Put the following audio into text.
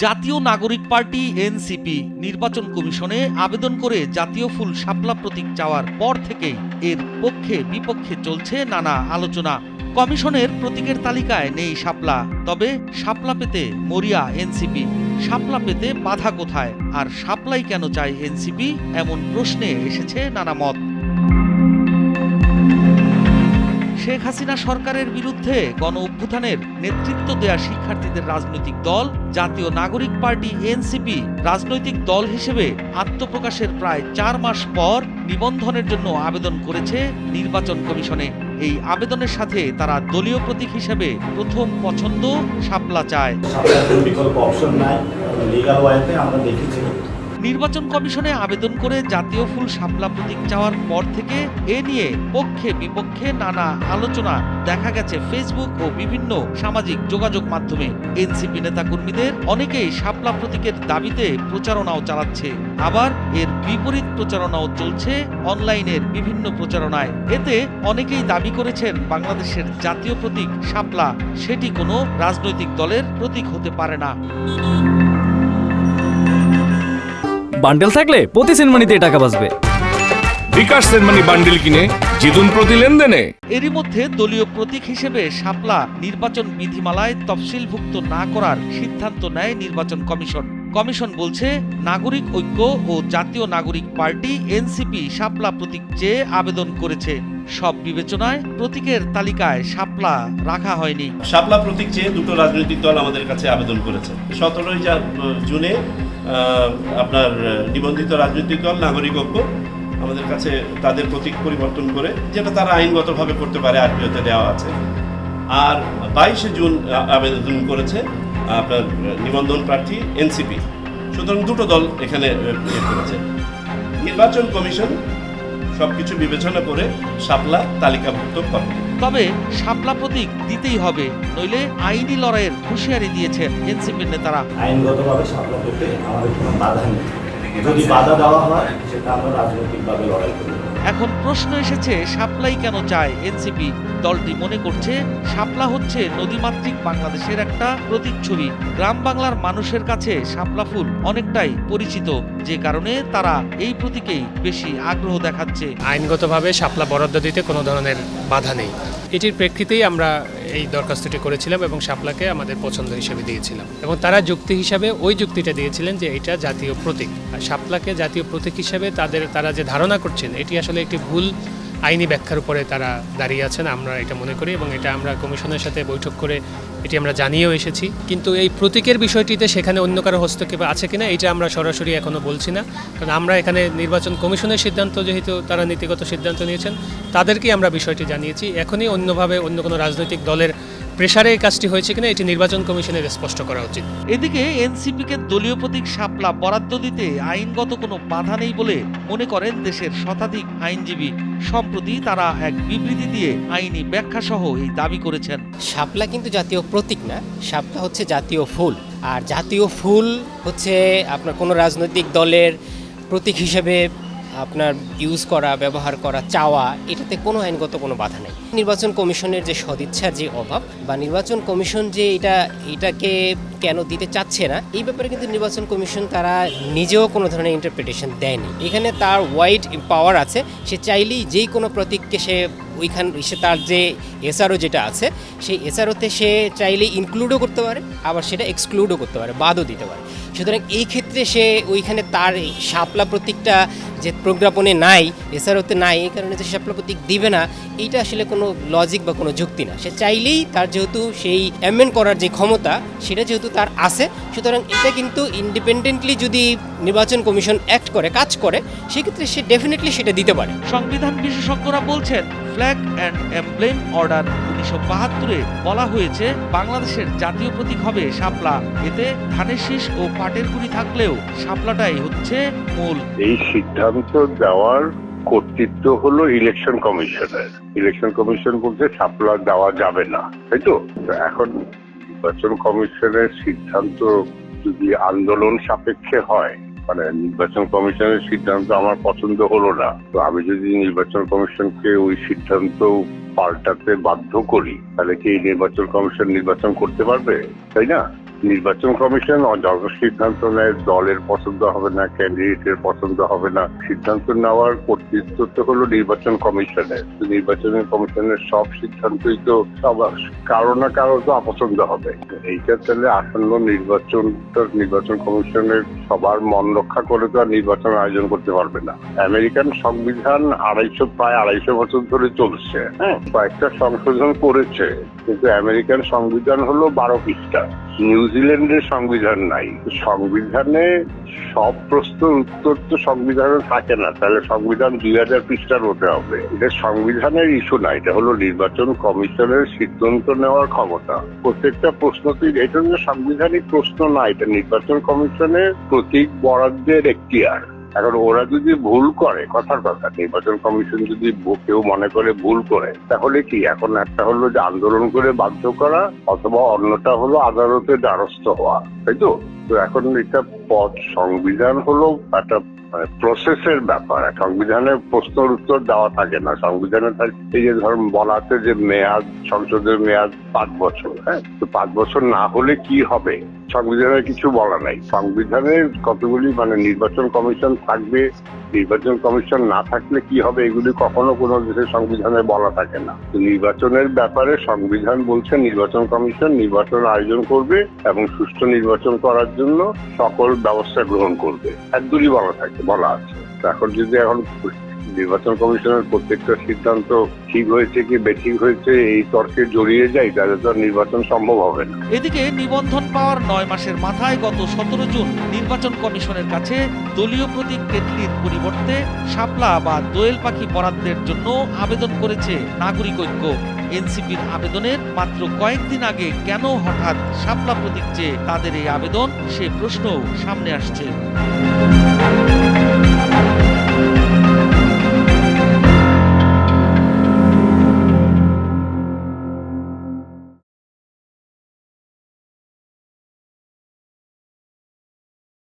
জাতীয় নাগরিক party NCP নির্বাচন কমিশনে আবেদন করে জাতীয় ফুল শাপলা প্রতীক চাওয়ার পর থেকেই এর পক্ষে বিপক্ষে চলছে নানা আলোচনা। কমিশনের প্রতীকের তালিকায় নেই শাপলা, তবে শাপলা পেতে মরিয়া এনসিপি। শাপলা পেতে বাধা কোথায়, আর শাপলাই কেন চায় এনসিপি, এমন প্রশ্নে এসেছে নানা মত। শেখ হাসিনা সরকারের বিরুদ্ধে গণ অভ্যুত্থানের নেতৃত্ব দেয়া শিক্ষার্থীদের রাজনৈতিক দল জাতীয় নাগরিক পার্টি এনসিপি রাজনৈতিক দল হিসেবে আত্মপ্রকাশের প্রায় 4 মাস পর নিবন্ধনের জন্য আবেদন করেছে নির্বাচন কমিশনে। এই আবেদনের সাথে তারা দলীয় প্রতীক হিসেবে প্রথম পছন্দ শাপলা চায়। বিকল্প অপশন নাই, লিগ্যাল ওয়েতে আমরা দেখেছি। নির্বাচন কমিশনে আবেদন করে জাতীয় ফুল শাপলা প্রতীক চাওয়ার পর থেকে এ নিয়ে পক্ষে বিপক্ষে নানা আলোচনা দেখা গেছে ফেসবুক ও বিভিন্ন সামাজিক যোগাযোগ মাধ্যমে। এনসিপি নেতাকর্মীদের অনেকেই শাপলা প্রতীকের দাবিতে প্রচারণাও চালাচ্ছে, আবার এর বিপরীত প্রচারণাও চলছে অনলাইনের বিভিন্ন প্রচারণায়। এতে অনেকেই দাবি করেছেন বাংলাদেশের জাতীয় প্রতীক শাপলা সেটি কোনো রাজনৈতিক দলের প্রতীক হতে পারে না। বান্ডেল থাকলে প্রতি সেনমানিতে টাকা বাঁচবে। বিকাশ সেনমানি বান্ডেল কিনে জিতুন প্রতি লেনদেনে। এরই মধ্যে দলীয় প্রতীক হিসেবে শাপলা নির্বাচন বিধিমালায় তফসিলভুক্ত না করার সিদ্ধান্ত নেয় নির্বাচন কমিশন। কমিশন বলছে, নাগরিক ঐক্য ও জাতীয় নাগরিক পার্টি এনসিপি শাপলা প্রতীক চেয়ে আবেদন করেছে। সব বিবেচনায় প্রতীকের তালিকায় শাপলা রাখা হয়নি। শাপলা প্রতীক চেয়ে দুটো রাজনৈতিক দল আমাদের কাছে আবেদন করেছে। 17 জুনে আপনার নিবন্ধিত রাজনৈতিক দল নাগরিক ঐক্য আমাদের কাছে তাদের প্রতীক পরিবর্তন করে, যেটা তারা আইনগতভাবে করতে পারে, আরপিওতে দেওয়া আছে। আর 22 জুন আবেদন করেছে আপনার নিবন্ধন প্রার্থী এনসিপি। সুতরাং দুটো দল এখানে করেছে। নির্বাচন কমিশন সবকিছু বিবেচনা করে শাপলা তালিকাভুক্ত করে। তবে শাপলা প্রতীক দিতেই হবে, নইলে আইনি লড়াইয়ের হুঁশিয়ারি দিয়েছেন এনসিপির নেতারা। আইনগতভাবে শাপলা পেতে আমাদের কোনো বাধা নেই, যদি বাধা দেওয়া হয় সেটা আমরা রাজনৈতিকভাবে লড়াই করব। এখন প্রশ্ন এসেছে, শাপলাই কেন চায় এনসিপি? দলটি মনে করছে শাপলা হচ্ছে নদীমাতৃক বাংলাদেশের একটা প্রতীকছবি। গ্রাম বাংলার মানুষের কাছে শাপলা ফুল অনেকটাই পরিচিত, যে কারণে তারা এই প্রতীকেই বেশি আগ্রহ দেখাচ্ছে। আইনগতভাবে শাপলা বরাদ্দ দিতে কোনো ধরনের বাধা নেই। এটির প্রেক্ষিতেই আমরা এই দরখাস্তটি করেছিলাম এবং শাপলাকে আমাদের পছন্দ হিসেবে দিয়েছিলাম, এবং তারা যুক্তি হিসাবে ওই যুক্তিটা দিয়েছিলেন যে এটা জাতীয় প্রতীক। আর শাপলাকে জাতীয় প্রতীক হিসাবে তারা যে ধারণা করছেন এটি আসলে একটি ভুল আইনি ব্যাখ্যার উপরে তারা দাঁড়িয়ে আছেন, আমরা এটা মনে করি, এবং এটা আমরা কমিশনের সাথে বৈঠক করে এটি আমরা জানিয়েও এসেছি। কিন্তু এই প্রতীকের বিষয়টিতে সেখানে অন্য কারো হস্তক্ষেপ আছে কিনা এটা আমরা সরাসরি এখনও বলছি না, কারণ আমরা এখানে নির্বাচন কমিশনের সিদ্ধান্ত, যেহেতু তারা নীতিগত সিদ্ধান্ত নিয়েছেন, তাদেরকেই আমরা বিষয়টি জানিয়েছি। এখনই অন্যভাবে অন্য কোনো রাজনৈতিক দলের প্রেসারে এই কাজটি হয়েছে কিনা এটি নির্বাচন কমিশনের স্পষ্ট করা উচিত। এদিকে এনসিপিকে দলীয় প্রতীক শাপলা বরাদ্দ দিতে আইনগত কোনো বাধা নেই বলে মনে করেন দেশের শতাধিক আইনজীবী। সম্প্রতি তারা এক বিবৃতি দিয়ে আইনি ব্যাখ্যা সহ এই দাবি করেছেন। শাপলা কিন্তু জাতীয় প্রতীক না, শাপলা হচ্ছে জাতীয় ফুল। আর জাতীয় ফুল হচ্ছে আপনার কোনো রাজনৈতিক দলের প্রতীক হিসেবে আপনার ইউজ করা, ব্যবহার করা, চাওয়া, এটাতে কোনো আইনগত কোনো বাধা নেই। নির্বাচন কমিশনের যে সদিচ্ছার যে অভাব, বা নির্বাচন কমিশন যে এটাকে কেন দিতে চাচ্ছে না, এই ব্যাপারে কিন্তু নির্বাচন কমিশন তারা নিজেও কোনো ধরনের ইন্টারপ্রিটেশন দেয়নি। এখানে তার ওয়াইড পাওয়ার আছে, সে চাইলেই যেই কোনো প্রতীককে সে তার যে এসআরও যেটা আছে সেই এসআরওতে সে চাইলেই ইনক্লুডও করতে পারে, আবার সেটা এক্সক্লুডও করতে পারে, বাদও দিতে পারে। সুতরাং এই ক্ষেত্রে সে ওইখানে তার শাপলা প্রতীকটা যে প্রজ্ঞাপনে নাই, এসআরওতে নাই, এই কারণে যে শাপলা প্রতীক দিবে না, এইটা আসলে কোনো লজিক বা কোনো যুক্তি না। সে চাইলেই তার যেহেতু সেই অ্যামেন্ড করার যে ক্ষমতা সেটা যেহেতু তার আছে, সুতরাং এটা কিন্তু ইন্ডিপেন্ডেন্টলি যদি নির্বাচন কমিশন অ্যাক্ট করে, কাজ করে, সেক্ষেত্রে সে ডেফিনেটলি সেটা দিতে পারে। সংবিধান বিশেষজ্ঞরা বলছেন, ফ্ল্যাগ অ্যান্ড এমব্লেম অর্ডার 1972-এ বলা হয়েছে বাংলাদেশের জাতীয় প্রতীক হবে শাপলা। এতে ধানের শীষ ও পাটের গুঁড়ি থাকলেও শাপলাটাই হচ্ছে মূল। এই সিদ্ধান্ত দেওয়ার কর্তৃত্ব হলো ইলেকশন কমিশনের। ইলেকশন কমিশন বলতে শাপলা দেওয়া যাবে না, তাই তো? এখন নির্বাচন কমিশনের সিদ্ধান্ত যদি আন্দোলন সাপেক্ষে হয়, মানে নির্বাচন কমিশনের সিদ্ধান্ত আমার পছন্দ হলো না, তো আমি যদি নির্বাচন কমিশনকে ওই সিদ্ধান্ত পাল্টাতে বাধ্য করি, তাহলে কি নির্বাচন কমিশন নির্বাচন করতে পারবে? তাই না? নির্বাচন কমিশন যত সিদ্ধান্ত নেয় দলের পছন্দ হবে না, ক্যান্ডিডেটের পছন্দ হবে না, সিদ্ধান্ত নেওয়ার কর্তৃত্ব তো হলো নির্বাচন কমিশনের। নির্বাচন কমিশনের সব সিদ্ধান্তই তো কারো না কারো তো অপছন্দ হবে। এইটা তাহলে আসন্ন নির্বাচন কমিশনের সবার মন রক্ষা করে তো আর নির্বাচন আয়োজন করতে পারবে না। আমেরিকান সংবিধান প্রায় 250 বছর ধরে চলছে, হ্যাঁ, কয়েকটা সংশোধন করেছে, কিন্তু আমেরিকান সংবিধান হলো 12 পৃষ্ঠা। নিউজিল্যান্ডের সংবিধান নাই। সংবিধানে সব প্রশ্নের উত্তর তো সংবিধানে থাকে না, তাহলে সংবিধান 2000 পৃষ্ঠার হতে হবে। এটা সংবিধানের ইস্যু না, এটা হলো নির্বাচন কমিশনের সিদ্ধান্ত নেওয়ার ক্ষমতা। প্রত্যেকটা প্রশ্নতেই এটা যে সাংবিধানিক প্রশ্ন না, এটা নির্বাচন কমিশনের প্রতীক বরাদ্দের এখতিয়ার। এখন ওরা যদি ভুল করে, কথার কথা, নির্বাচন কমিশন যদি কেউ মনে করে ভুল করে, তাহলে কি এখন একটা হলো যে আন্দোলন করে বাধ্য করা, অথবা অন্যটা হলো আদালতের দ্বারস্থ হওয়া, তাই তো? তো এখন এটা সংবিধান হলো একটা প্রসেসের ব্যাপার। সংবিধানের প্রশ্নের উত্তর দেওয়া থাকে না। সংবিধানে থাকে এই যে ধরুন বলা আছে যে মেয়াদ, সংসদের মেয়াদ 5 বছর, হ্যাঁ, তো 5 বছর না হলে কি হবে সংবিধানে কিছু বলা নাই। সংবিধানের কতগুলি নির্বাচন কমিশন থাকবে, নির্বাচন কমিশন না থাকলে কি হবে, এগুলি কখনো কোনো দেশের সংবিধানে বলা থাকে না। নির্বাচনের ব্যাপারে সংবিধান বলছে নির্বাচন কমিশন নির্বাচন আয়োজন করবে এবং সুষ্ঠু নির্বাচন করার জন্য সকল ব্যবস্থা গ্রহণ করবে, একদমই বলা আছে। এখন যদি নির্বাচন কমিশনের প্রত্যেকটা সিদ্ধান্ত ঠিক হয়েছে কি বেঠিক হয়েছে এই তর্কে জড়িয়ে যায়, তাহলে তো নির্বাচন সম্ভব হবে না। এদিকে নিবন্ধন পাওয়ার 9 মাসের মাথায় গত 17 জুন নির্বাচন কমিশনের কাছে দলীয় প্রতীক তেঁতুলির পরিবর্তে শাপলা বা দোয়েল পাখি বরাদ্দের জন্য আবেদন করেছে নাগরিক ঐক্য। এনসিপির আবেদনের মাত্র কয়েকদিন আগে কেন হঠাৎ শাপলা প্রতীক চেয়ে তাদের এই আবেদন, সে প্রশ্নও সামনে আসছে।